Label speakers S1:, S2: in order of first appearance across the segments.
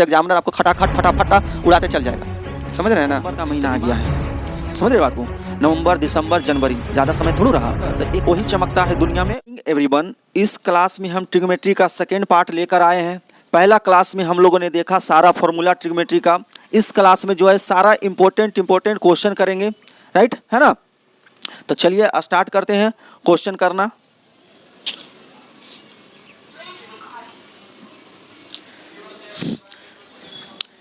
S1: Examiner आपको खटाखट फटाफटा उड़ाते चल जाएगा। समझ रहे हैं ना? नवंबर का महीना आ गया है, समझ रहे बात को? नवंबर, दिसंबर, जनवरी, ज़्यादा समय थोड़ा रहा, तो एक वही चमकता है दुनिया में। एवरीवन, इस क्लास में हम ट्रिग्नोमेट्री का सेकेंड पार्ट लेकर आए हैं। पहला क्लास में हम लोगों ने देखा सारा फॉर्मूला ट्रिग्नोमेट्री का। इस क्लास में जो है सारा इंपॉर्टेंट क्वेश्चन करेंगे, राइट है ना? तो चलिए स्टार्ट करते हैं क्वेश्चन करना।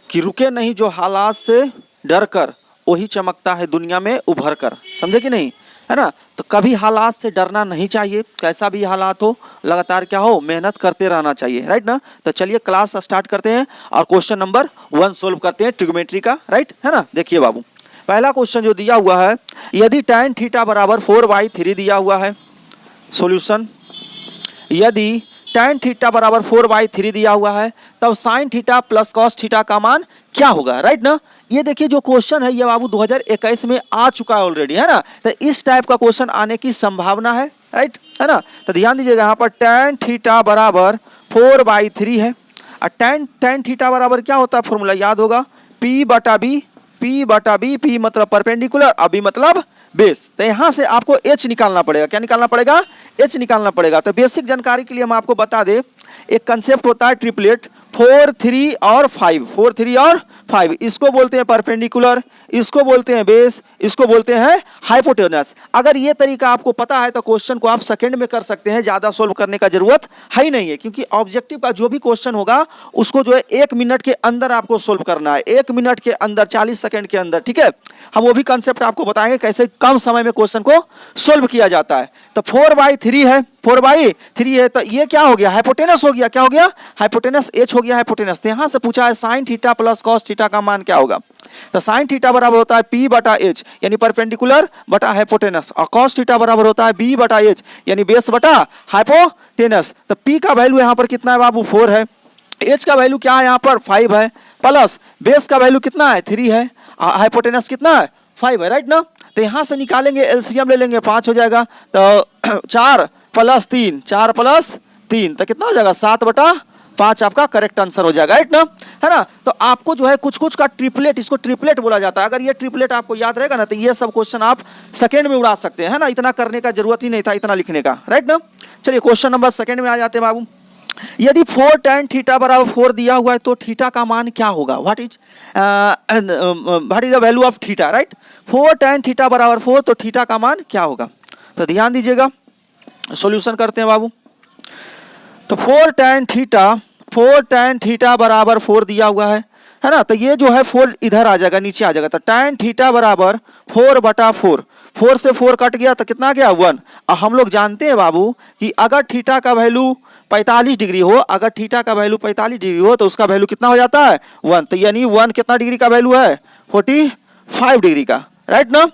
S1: कि रुके नहीं जो हालात से डर कर, वही चमकता है दुनिया में उभर कर। समझे कि नहीं, है ना? तो कभी हालात से डरना नहीं चाहिए, कैसा भी हालात हो, लगातार क्या हो, मेहनत करते रहना चाहिए, राइट ना? तो चलिए क्लास स्टार्ट करते हैं और क्वेश्चन नंबर 1 सोल्व करते हैं ट्रिग्नोमेट्री का, राइट है ना? देखिए बाबू, पहला क्वेश्चन जो दिया हुआ है, यदि tan थीटा बराबर 4/3 दिया हुआ है। सॉल्यूशन, यदि tan थीटा बराबर 4/3 दिया हुआ है, तब sin theta plus cos theta का मान क्या होगा, राइट ना? ये देखिए जो क्वेश्चन है ये बाबू 2021 में आ चुका है ऑलरेडी, है ना? तो इस टाइप का क्वेश्चन आने की संभावना है, राइट है ना? तो ध्यान दीजिएगा, यहाँ पर tan थीटा बराबर 4/3 है। और tan थीटा बराबर क्या होता है, फॉर्मूला याद होगा, P/B, P/B, P मतलब परपेंडिकुलर, B मतलब बेस। तो यहाँ से आपको H निकालना पड़ेगा। क्या निकालना पड़ेगा? H निकालना पड़ेगा। तो बेसिक जानकारी के लिए हम आपको बता दें, एक कंसेप्ट होता है ट्रिपलेट, 4, 3 और 5, 4, 3 और 5। इसको बोलते हैं परपेंडिकुलर, इसको बोलते हैं बेस, इसको बोलते हैं हाइपोटेनस। अगर ये तरीका आपको पता है तो क्वेश्चन को आप सेकंड में कर सकते हैं, ज़्यादा सोल्व करने का जरूरत है ही नहीं है, क्योंकि ऑब्जेक्टिव का जो भी क्वेश्चन होगा उसको जो है 1 मिनट के अंदर आपको सोल्व करना है, 1 मिनट के अंदर, 40 सेकंड के अंदर, ठीक है? हम वो भी कंसेप्ट आपको बताएंगे कैसे कम समय में क्वेश्चन को सोल्व किया जाता है। तो 4/3 है, 4/3 है, तो ये क्या हो गया, हाइपोटेनस हो गया। क्या हो गया? हाइपोटेनस, H हो गया हाइपोटेनस। तो यहाँ से पूछा है sin theta plus cos theta का मान क्या होगा। तो sin थीटा बराबर होता है P/H यानी परपेंडिकुलर बटा हाइपोटेनस, और cos थीटा बराबर होता है B/H यानी बेस बटा हाइपोटेनस। तो P का वैल्यू यहाँ पर कितना है बाबू, 4 है। H का वैल्यू क्या है यहाँ पर, 5 है, प्लस बेस का वैल्यू कितना है, 3 है, हाइपोटेनस कितना है, 5 है, राइट ना? तो यहाँ से निकालेंगे, एलसीएम ले लेंगे, 5 हो जाएगा। तो 4 + 3, 4 + 3 तो कितना हो जाएगा, 7/5 आपका करेक्ट आंसर हो जाएगा, राइट ना? है ना? तो आपको जो है कुछ कुछ का ट्रिपलेट, इसको ट्रिपलेट बोला जाता है। अगर ये ट्रिपलेट आपको याद रहेगा ना, तो ये सब क्वेश्चन आप सेकंड में उड़ा सकते हैं, है ना? इतना करने का जरूरत ही नहीं था, इतना लिखने का, राइट ना? चलिए क्वेश्चन नंबर सेकंड में आ जाते हैं बाबू। यदि 4 tan थीटा बराबर 4 दिया हुआ है तो थीटा का मान क्या होगा, what is the value of theta, right? 4 tan theta बराबर 4, तो थीटा का मान क्या होगा? तो ध्यान दीजिएगा, सॉल्यूशन करते हैं बाबू। तो 4 tan थीटा बराबर 4 दिया हुआ है ना? तो ये जो है 4 इधर आ जाएगा, नीचे आ जाएगा। तो tan थीटा बराबर 4/4, 4 से 4 कट गया तो कितना गया, 1। और हम लोग जानते हैं बाबू कि अगर थीटा का वैल्यू 45 डिग्री हो, अगर थीटा का वैल्यू 45 डिग्री हो तो उसका वैल्यू कितना हो जाता है, 1। तो यानी 1 कितना डिग्री का वैल्यू है, 45 डिग्री का, राइट ना?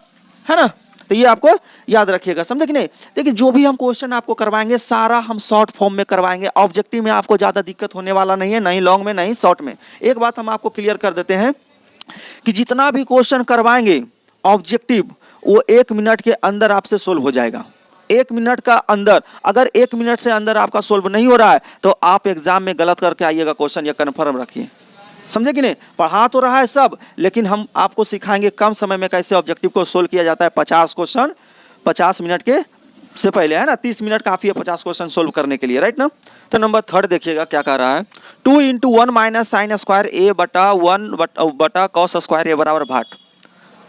S1: है ना? तो ये आपको याद रखिएगा, समझे कि नहीं? देखिए जो भी हम क्वेश्चन आपको करवाएंगे सारा हम शॉर्ट फॉर्म में करवाएंगे। ऑब्जेक्टिव में आपको ज़्यादा दिक्कत होने वाला नहीं है, नहीं लॉन्ग में नहीं शॉर्ट में। एक बात हम आपको क्लियर कर देते हैं कि जितना भी क्वेश्चन करवाएंगे ऑब्जेक्टिव, वो 1 मिनट के अंदर आपसे सोल्व हो जाएगा। 1 मिनट का अंदर, अगर 1 मिनट से अंदर आपका सोल्व नहीं हो रहा है तो आप एग्जाम में गलत करके आइएगा क्वेश्चन, ये कन्फर्म रखिए, समझे कि नहीं? पढ़ा तो रहा है सब, लेकिन हम आपको सिखाएंगे कम समय में कैसे ऑब्जेक्टिव को सोल्व किया जाता है। 50 क्वेश्चन 50 मिनट के से पहले, है ना? 30 मिनट काफ़ी है 50 क्वेश्चन सोल्व करने के लिए, राइट ना? तो नंबर 3 देखिएगा क्या कह रहा है, 2 × 1 - sin स्क्वायर A बटा 1 बटा cos स्क्वायर A बराबर भाट।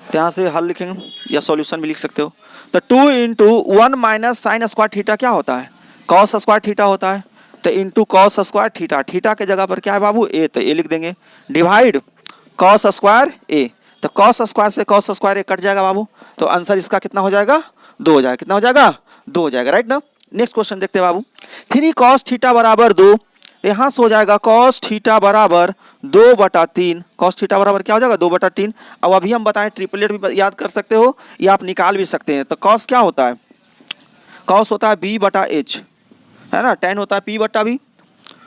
S1: तो यहाँ से हल लिखेंगे या सॉल्यूशन भी लिख सकते हो। तो 2 × 1 - sin स्क्वायर थीटा क्या होता है, cos स्क्वायर थीटा होता है। तो into cos square theta, theta के जगह पर क्या है बाबू, A, तो A लिख देंगे, डिवाइड cos स्क्वायर A। तो cos स्क्वायर से cos स्क्वायर A कट जाएगा बाबू, तो आंसर इसका कितना हो जाएगा, 2 हो जाएगा। कितना हो जाएगा, 2 हो जाएगा, राइट ना? नेक्स्ट क्वेश्चन देखते हैं बाबू। 3 cos थीटा बराबर 2, यहाँ से हो जाएगा cos थीटा बराबर 2/3। cos थीटा बराबर क्या हो जाएगा, 2/3। अब अभी हम बताएं, ट्रिपलेट भी याद कर सकते हो या आप निकाल भी सकते हैं। तो cos क्या होता है, cos होता है B/H, है ना? tan होता है P/B,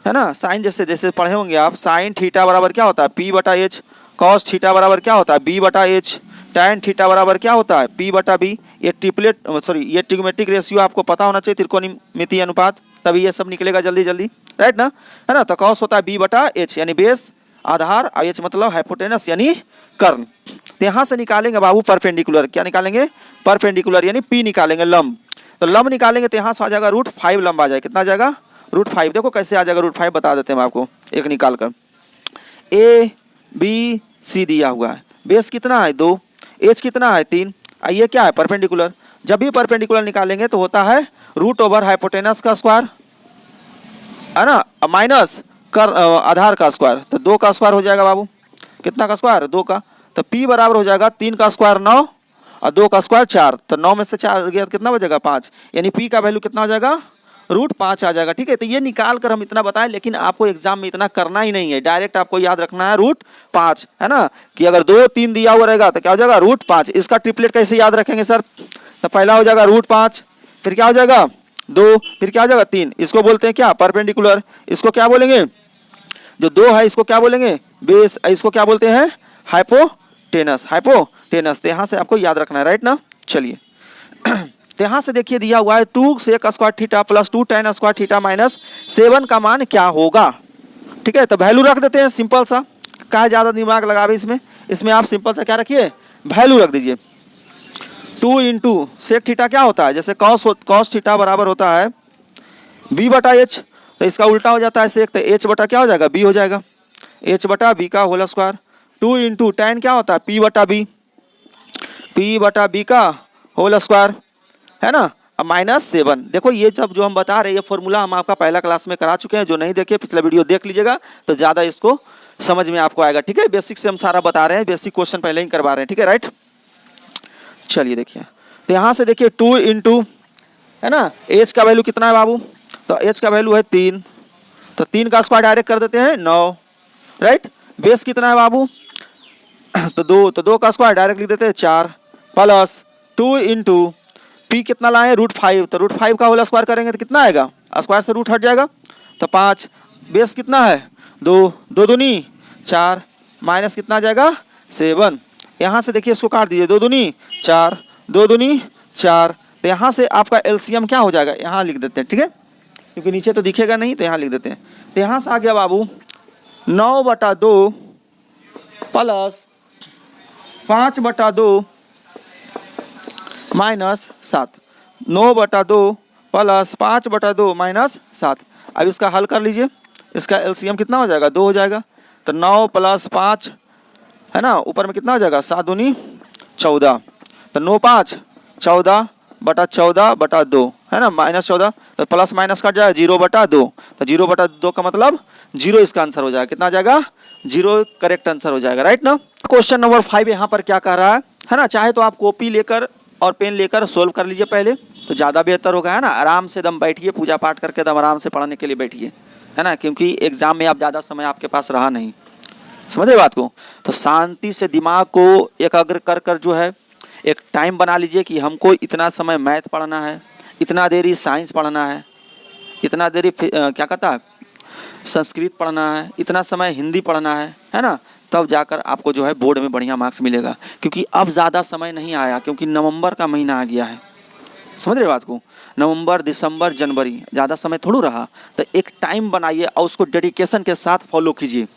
S1: है ना? साइन जैसे जैसे पढ़े होंगे आप, साइन थीटा बराबर क्या होता है, P/H। cos थीटा बराबर क्या होता है, B/H। tan थीटा बराबर क्या होता है, P/B। ये ट्रिपलेट ये ट्रिग्नोमेट्रिक रेशियो आपको पता होना चाहिए, त्रिकोणमितीय अनुपात, तभी ये सब निकलेगा जल्दी जल्दी, राइट ना? है ना? तो cos होता है B/H यानी बेस, आधार, एच मतलब हाइपोटेनस यानी कर्ण। तो यहाँ से निकालेंगे बाबू परपेंडिकुलर, क्या निकालेंगे? परपेंडिकुलर यानी पी निकालेंगे, लंब। तो लंब निकालेंगे तो यहाँ से आ जाएगा √5 लंब आ जाएगा। कितना आ जाएगा? √5। देखो कैसे आ जाएगा √5 बता देते हैं हम आपको एक निकाल कर। ए बी सी दिया हुआ है, बेस कितना है 2, एच कितना है 3, ये क्या है? परपेंडिकुलर। जब भी परपेंडिकुलर निकालेंगे तो होता है √ हाइपोटेनस का स्क्वायर, है ना, माइनस कर आधार का स्क्वायर। तो 2 का स्क्वायर हो जाएगा बाबू, कितना का स्क्वायर? 2 का। तो P बराबर हो जाएगा 3 का स्क्वायर 9 और 2 का स्क्वायर 4। तो 9 में से 4 गया कितना बचेगा? 5। यानी P का वैल्यू कितना हो जाएगा? √5 आ जाएगा। ठीक है, तो ये निकाल कर हम इतना बताएं, लेकिन आपको एग्जाम में इतना करना ही नहीं है, डायरेक्ट आपको याद रखना है √5, है ना, कि अगर 2 3 दिया हुआ रहेगा तो क्या हो जाएगा? √5। इसका ट्रिपलेट कैसे याद रखेंगे सर? तो पहला हो जाएगा √5, फिर क्या हो जाएगा? 2, फिर क्या हो जाएगा? 3। इसको बोलते हैं क्या? परपेंडिकुलर। इसको क्या बोलेंगे? जो 2 है इसको क्या बोलेंगे? बेस। इसको क्या बोलते हैं? हाइपोटेनस। हाइपोटेनस। तो यहाँ से आपको याद रखना है, राइट ना। चलिए तो यहाँ से देखिए दिया हुआ है 2 sec square theta plus 2 tan square theta minus 7 का मान क्या होगा? ठीक है, तो वैल्यू रख देते हैं सिंपल सा, क्या ज़्यादा दिमाग लगावे इसमें आप सिंपल सा क्या रखिए? वैल्यू रख दीजिए। 2 × sec थीटा क्या होता है? जैसे cos थीटा बराबर होता है b/h, तो इसका उल्टा हो जाता है sec, तो h बटा क्या हो जाएगा? b हो जाएगा, h/b का होल स्क्वायर। 2 × tan क्या होता है? p/b, p/b का होल स्क्वायर, है ना, -7। देखो ये जब जो हम बता रहे हैं ये फॉर्मूला हम आपका पहला क्लास में करा चुके हैं, जो नहीं देखे पिछला वीडियो देख लीजिएगा तो ज़्यादा इसको समझ में आपको आएगा। ठीक है, बेसिक से हम सारा बता रहे हैं, बेसिक क्वेश्चन पहले ही करवा रहे हैं। ठीक है, राइट। चलिए देखिए, तो यहाँ से देखिए 2 × है ना, एच का वैल्यू कितना है बाबू? तो एच का वैल्यू है 3, तो 3 का स्क्वायर डायरेक्ट कर देते हैं 9, राइट। बेस कितना है बाबू? तो 2, तो 2 का स्क्वायर डायरेक्ट लिख देते हैं 4 प्लस 2 × P कितना लाए? √5, तो √5 का होल स्क्वायर करेंगे तो कितना आएगा? स्क्वायर से रूट हट जाएगा तो 5। बेस कितना है? 2, 2 दूनी 4 माइनस कितना आ जाएगा? 7। यहाँ से देखिए इसको काट दीजिए, 2 दूनी 4, 2 दूनी 4। तो यहाँ से आपका एलसीएम क्या हो जाएगा? यहाँ लिख देते हैं, ठीक है, क्योंकि नीचे तो दिखेगा नहीं, तो यहाँ लिख देते हैं। तो यहाँ से आ गया बाबू 9/2 प्लस 5/2 -7। 9/2 प्लस 5/2 -7। अब इसका हल कर लीजिए, इसका एलसीएम कितना हो जाएगा? 2 हो जाएगा। तो 9 + 5 है ना, ऊपर में कितना हो जाएगा? 7 दूनी 14, तो 9 5 14/14/2 है ना, -14, तो प्लस माइनस कट जाएगा 0/2, तो 0/2 का मतलब 0 इसका आंसर हो जाएगा। कितना आ जाएगा? 0 करेक्ट आंसर हो जाएगा, राइट ना। क्वेश्चन नंबर 5 यहाँ पर क्या कह रहा है ना, चाहे तो आप कॉपी लेकर और पेन लेकर सोल्व कर लीजिए पहले, तो ज़्यादा बेहतर होगा, है ना। आराम से दम बैठिए, पूजा पाठ करके दम आराम से पढ़ने के लिए बैठिए, है ना, क्योंकि एग्जाम में आप ज़्यादा समय आपके पास रहा नहीं, समझ रहे बात को। तो शांति से दिमाग को एकाग्र कर कर जो है एक टाइम बना लीजिए कि हमको इतना समय मैथ पढ़ना है, इतना देरी साइंस पढ़ना है, इतना देरी क्या कहता है संस्कृत पढ़ना है, इतना समय हिंदी पढ़ना है ना, तब जाकर आपको जो है बोर्ड में बढ़िया मार्क्स मिलेगा। क्योंकि अब ज़्यादा समय नहीं आया, क्योंकि नवंबर का महीना आ गया है, समझ रहे बात को। नवंबर, दिसंबर, जनवरी, ज़्यादा समय थोड़ा रहा। तो एक टाइम बनाइए और उसको डेडिकेशन के साथ फॉलो कीजिए,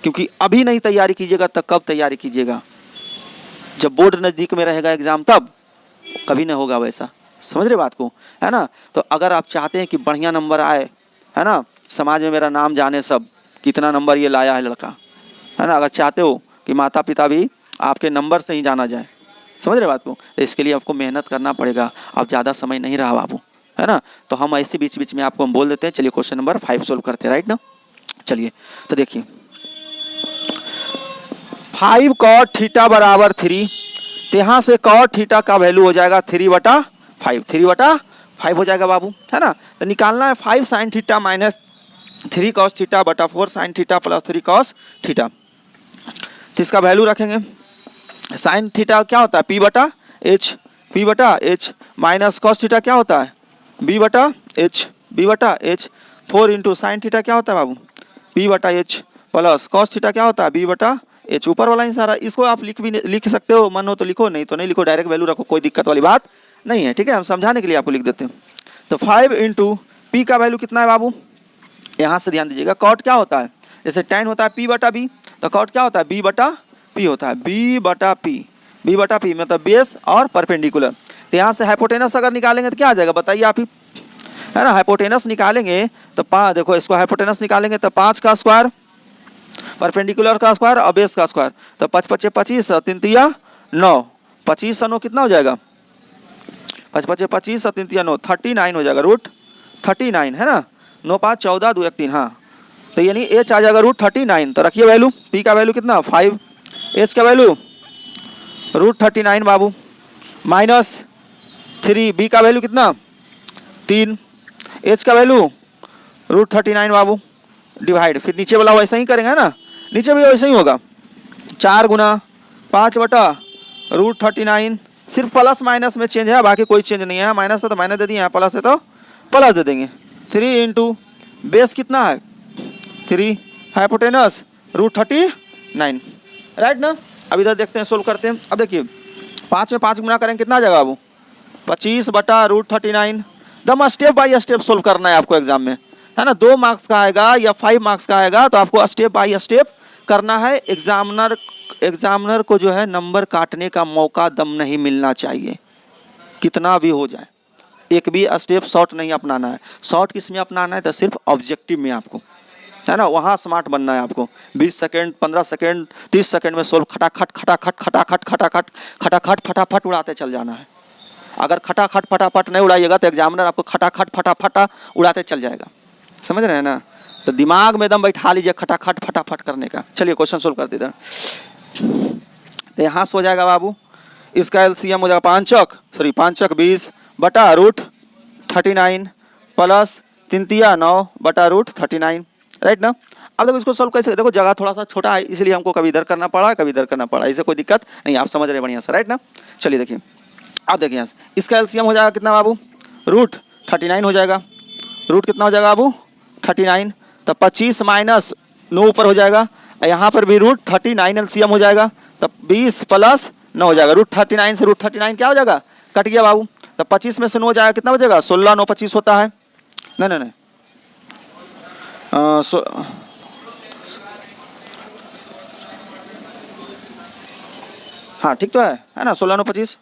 S1: क्योंकि अभी नहीं तैयारी कीजिएगा तो कब तैयारी कीजिएगा? जब बोर्ड नज़दीक में रहेगा एग्ज़ाम, तब कभी नहीं होगा वैसा, समझ रहे बात को, है ना। तो अगर आप चाहते हैं कि बढ़िया नंबर आए, है ना, समाज में मेरा नाम जाने सब, कितना नंबर ये लाया है लड़का, है ना, अगर चाहते हो कि माता पिता भी आपके नंबर से ही जाना जाए, समझ रहे बात को, तो इसके लिए आपको मेहनत करना पड़ेगा। अब ज़्यादा समय नहीं रहा बाबू, है ना। तो हम ऐसे बीच बीच में आपको हम बोल देते हैं। चलिए क्वेश्चन नंबर 5 सोल्व करते हैं, राइट ना। चलिए तो देखिए 5 cot थीटा बराबर 3, तो यहाँ से cot थीटा का वैल्यू हो जाएगा 3/5, 3/5 हो जाएगा बाबू, है ना। तो निकालना है 5 sin theta minus 3 cos theta बटा 4 sin theta plus 3 cos theta. तो इसका वैल्यू रखेंगे। साइन थीटा क्या होता है? P/H, P/H minus cos theta क्या होता है? B/H। 4 × साइन थीटा क्या होता है बाबू? P/H प्लस cos थीटा क्या होता है? B/H। ऊपर वाला ही सारा, इसको आप लिख सकते हो, मन हो तो लिखो, नहीं तो नहीं लिखो, डायरेक्ट वैल्यू रखो, कोई दिक्कत वाली बात नहीं है, ठीक है। हम समझाने के लिए आपको लिख देते हैं। तो 5 × P का वैल्यू कितना है बाबू? यहाँ से ध्यान दीजिएगा, cot क्या होता है? जैसे tan होता है P बटा B, तो cot क्या होता है B बटा P होता है, B बटा P मतलब बेस और परपेंडिकुलर। तो यहाँ से हाइपोटेनस अगर निकालेंगे तो क्या आ जाएगा बताइए आप ही, है ना। हाइपोटेनस निकालेंगे तो देखो इसको हाइपोटेनस निकालेंगे तो 5 का स्क्वायर, परपेंडिकुलर का स्क्वायर और बेस का स्क्वायर, तो 5 पचे 25 और 3 तिया 9, 25 और 9 कितना हो जाएगा, 5 पचे 25 और 3 तिया 9, 39 हो जाएगा, रूट 39 है ना। 9 5 14 2 1 3, हाँ तो यानी एच आ जाएगा रूट 39। तो रखिए वैल्यू, पी का वैल्यू कितना 5, एच का वैल्यू रूट 39 बाबू, माइनस 3, बी का वैल्यू कितना 3, एच का वैल्यू रूट 39 बाबू, डिवाइड, फिर नीचे वाला वैसा ही करेंगे ना, नीचे भी वैसा ही होगा, 4 गुना 5 बटा रूट 39, सिर्फ प्लस माइनस में चेंज है, बाकी कोई चेंज नहीं है। माइनस है तो माइनस दे दिए, यहाँ प्लस है तो प्लस दे देंगे। 3 इंटू बेस कितना है 3, हाइपोटेनस रूट 39, राइट ना। अब इधर देखते हैं, सोल्व करते हैं। अब देखिए 5 में 5 गुना करेंगे कितना आ जाएगा बाबू, 25 बटा रूट 39। दम स्टेप बाय स्टेप सोल्व करना है आपको एग्जाम में, है ना। 2 मार्क्स का आएगा या 5 मार्क्स का आएगा, तो आपको स्टेप बाय स्टेप करना है। एग्जामिनर को जो है नंबर काटने का मौका दम नहीं मिलना चाहिए, कितना भी हो जाए। एक भी स्टेप शॉर्ट नहीं अपनाना है। शॉर्ट किस में अपनाना है, तो सिर्फ ऑब्जेक्टिव में आपको, है ना, वहाँ स्मार्ट बनना है आपको। 20 सेकंड 15 सेकंड 30 सेकंड में सोल्व खटाखट खटाखट खटाखट खटाखट खटाखट फटाफट उड़ाते चल जाना है। अगर खटाखट फटाफट नहीं उड़ाइएगा तो एग्जामिनर आपको खटाखट फटाफट उड़ाते चल जाएगा, समझ रहे हैं ना। तो दिमाग में दम बैठा लीजिए खटाखट फटाफट करने का। चलिए क्वेश्चन सोल्व कर देते हैं। तो यहाँ से हो जाएगा बाबू, इसका एलसीएम हो जाएगा 5 चक 20 बटा रूट 39 प्लस 3 तिया 9 बटा रूट 39, राइट ना। अब देखो इसको सोल्व कैसे, देखो जगह थोड़ा सा छोटा है इसलिए हमको कभी इधर करना पड़ा कभी इधर करना पड़ा, इसे कोई दिक्कत नहीं, आप समझ रहे बढ़िया से, राइट ना। चलिए देखिए, अब देखिए यहाँ से इसका एलसीएम हो जाएगा कितना बाबू, रूट 39 हो जाएगा। रूट कितना हो जाएगा बाबू 39, तो 25 माइनस 9 ऊपर हो जाएगा, यहाँ पर भी रूट 39 एलसीएम हो जाएगा, तब 20 प्लस 9 हो जाएगा। रूट 39 से रूट 39 क्या हो जाएगा, कट गया बाबू। तो 25 में से 9 हो जाएगा, कितना बचेगा 16, 9 25 होता है, नहीं हाँ ठीक तो है ना, 16 9 25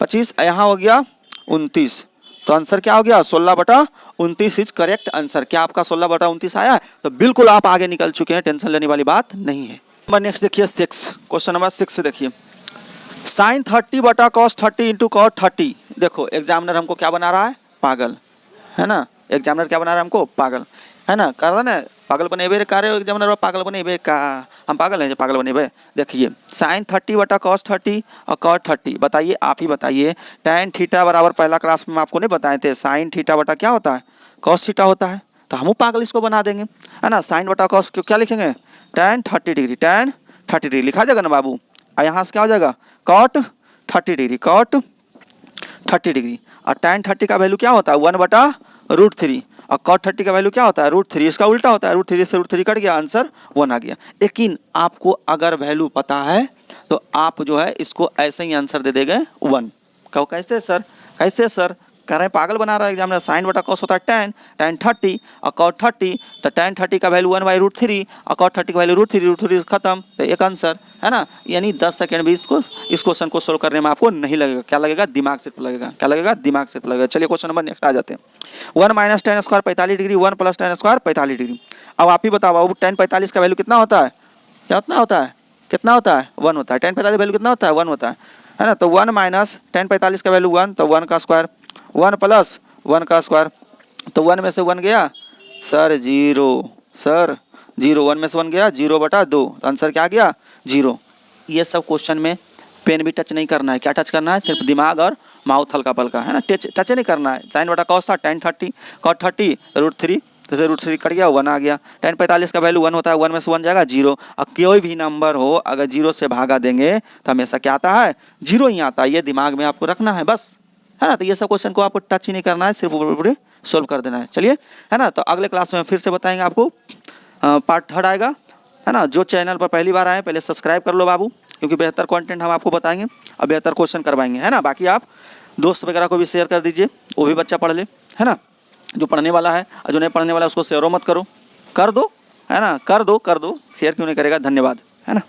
S1: 25, यहाँ हो गया 29, तो आंसर क्या हो गया 16 बटा 29 इज करेक्ट आंसर। क्या आपका 16 बटा 29 आया है, तो बिल्कुल आप आगे निकल चुके हैं, टेंशन लेने वाली बात नहीं है। नंबर नेक्स्ट देखिए 6, क्वेश्चन नंबर 6 से देखिए, साइन 30 बटा कॉस 30 इंटू कॉट 30। देखो एग्जामिनर हमको क्या बना रहा है, पागल, है ना। एग्जामिनर क्या बना रहा है हमको, पागल, है ना। कर रहा ना पागल बने बे कार्य एग्जामिनर, पागल बने बे का, हम पागल हैं जो पागल बने बे। देखिए साइन 30 बटा कॉस 30 और कॉट 30, बताइए आप ही बताइए। टैन थीटा बराबर पहला क्लास में आपको नहीं बताए थे, साइन थीटा बटा क्या होता है, कॉस थीटा होता है। तो हम पागल इसको बना देंगे, है ना। साइन बटा कॉस क्यों क्या लिखेंगे, टैन 30 डिग्री, टैन 30 डिग्री लिखा जाएगा ना बाबू। और यहाँ से क्या हो जाएगा कॉट 30 डिग्री, कॉट 30 डिग्री। और टैन 30 का वैल्यू क्या होता है 1 बटा रूट 3, और कॉट 30 का वैल्यू क्या होता है रूट 3, इसका उल्टा होता है, रूट 3 से रूट 3 कट गया, आंसर 1 आ गया। लेकिन आपको अगर वैल्यू पता है तो आप जो है इसको ऐसे ही आंसर दे देंगे 1। कहो कैसे सर, कैसे सर, कह रहे हैं पागल बना रहा है एग्जामिनर। साइन बटा कॉस होता है टैन, टैन 30 और कॉट 30, तो टैन 30 का वैल्यू 1 बाई रूट 3 और कॉट 30 का वैल्यू रूट 3 खत्म, तो एक आंसर, है ना। यानी 10 सेकंड भी इस क्वेश्चन को सोल्व करने में आपको नहीं लगेगा। क्या लगेगा, दिमाग सिर्फ लगेगा। क्या लगेगा, दिमाग सिर्फ लगेगा। चलिए क्वेश्चन नंबर नेक्स्ट आ जाते हैं। 1 minus ten square 45 degree, 1 plus ten square 45 degree. अब आप ही बताओ बाबू, टेन 45 का वैल्यू कितना होता है, क्या उतना होता है, कितना होता है 1 होता है। टेन 45 वैल्यू कितना होता है 1 होता है ना। तो 1 माइनस टेन 45 का वैल्यू 1, तो 1 का स्क्वायर, 1 प्लस 1 का स्क्वायर, तो 1 में से 1 गया सर 0, सर 0, 1 में से 1 गया 0 बटा 2, तो आंसर क्या आ गया 0। ये सब क्वेश्चन में पेन भी टच नहीं करना है, क्या टच करना है, सिर्फ दिमाग और माउथ हल्का पल्का, है ना, टच नहीं करना है। साइन बटा कॉस था टेन 30, कॉट 30 रूट 3, तो से रूट 3 कट गया 1 आ गया। टेन 45 का वैल्यू 1 होता है, 1 में से 1 जाएगा 0। और कोई भी नंबर हो अगर 0 से भागा देंगे तो हमेशा क्या आता है 0 ही आता है, ये दिमाग में आपको रखना है बस, है ना। तो ये सब क्वेश्चन को आपको टच ही नहीं करना है, सिर्फ ऊपर सोल्व कर देना है। चलिए, है ना। तो अगले क्लास में फिर से बताएंगे आपको, पार्ट 3 आएगा, है ना। जो चैनल पर पहली बार आए पहले सब्सक्राइब कर लो बाबू, क्योंकि बेहतर कंटेंट हम आपको बताएंगे और बेहतर क्वेश्चन करवाएंगे, है ना। बाकी आप दोस्त वगैरह को भी शेयर कर दीजिए, वो भी बच्चा पढ़ ले, है ना। जो पढ़ने वाला है और जो नहीं पढ़ने वाला है उसको शेयरो मत करो, कर दो, है ना, कर दो शेयर, क्यों नहीं करेगा। धन्यवाद, है ना।